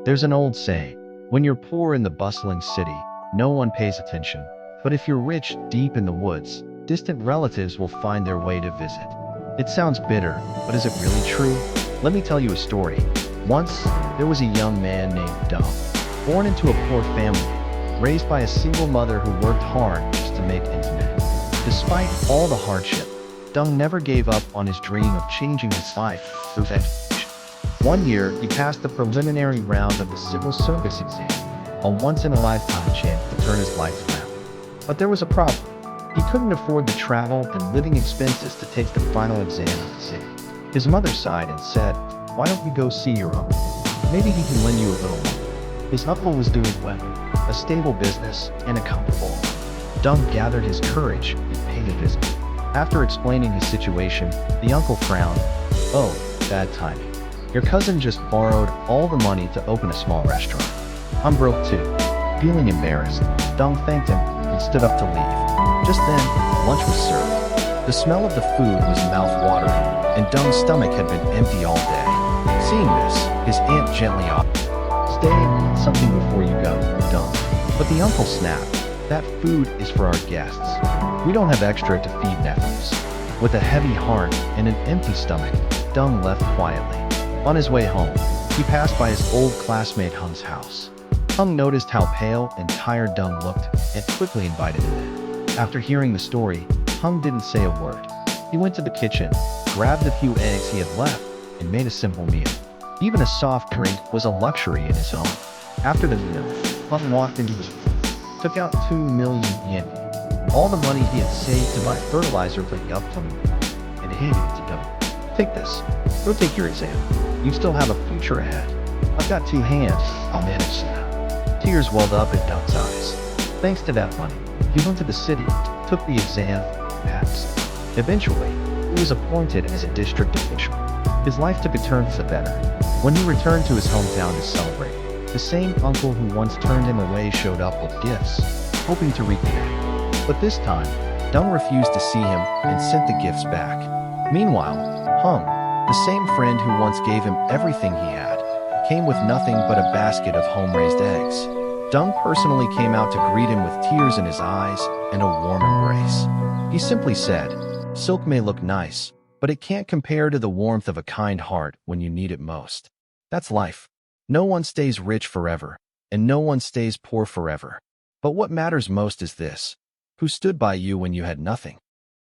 There's an old saying, when you're poor in the bustling city, no one pays attention. But if you're rich deep in the woods, distant relatives will find their way to visit. It sounds bitter, but is it really true? Let me tell you a story. Once, there was a young man named Dũng, born into a poor family, raised by a single mother who worked hard just to make ends meet. Despite all the hardship, Dũng never gave up on his dream of changing his life through education. One year, he passed the preliminary round of the civil service exam, a once-in-a-lifetime chance to turn his life around. But there was a problem. He couldn't afford the travel and living expenses to take the final exam in the city. His mother sighed and said, "Why don't you go see your uncle? Maybe he can lend you a little money." His uncle was doing well, a stable business and a comfortable home. Dũng gathered his courage and paid a visit. After explaining his situation, the uncle frowned. "Oh, bad timing. Your cousin just borrowed all the money to open a small restaurant. I'm broke too." Feeling embarrassed, Dũng thanked him and stood up to leave. Just then, lunch was served. The smell of the food was mouth-watering, and Dung's stomach had been empty all day. Seeing this, his aunt gently offered, "Stay and eat something before you go, Dũng." But the uncle snapped, "That food is for our guests. We don't have extra to feed nephews." With a heavy heart and an empty stomach, Dũng left quietly. On his way home, he passed by his old classmate Hung's house. Hung noticed how pale and tired Dũng looked and quickly invited him in. After hearing the story, Hung didn't say a word. He went to the kitchen, grabbed the few eggs he had left, and made a simple meal. Even a soft drink was a luxury in his home. After the meal, Hung walked into his room, took out 2 million yen, all the money he had saved to buy fertilizer for the upcoming year, and handed it to Dũng. "Take this. Go take your exam. You still have a future ahead. I've got 2 hands. I'll manage now." Tears welled up in Dung's eyes. Thanks to that money, he went to the city, took the exam, and passed. Eventually, he was appointed as a district official. His life took a turn for the better. When he returned to his hometown to celebrate, the same uncle who once turned him away showed up with gifts, hoping to reconnect. But this time, Dũng refused to see him and sent the gifts back. Meanwhile, Hung, the same friend who once gave him everything he had, came with nothing but a basket of home-raised eggs. Dũng personally came out to greet him with tears in his eyes and a warm embrace. He simply said, "Silk may look nice, but it can't compare to the warmth of a kind heart when you need it most." That's life. No one stays rich forever, and no one stays poor forever. But what matters most is this: who stood by you when you had nothing?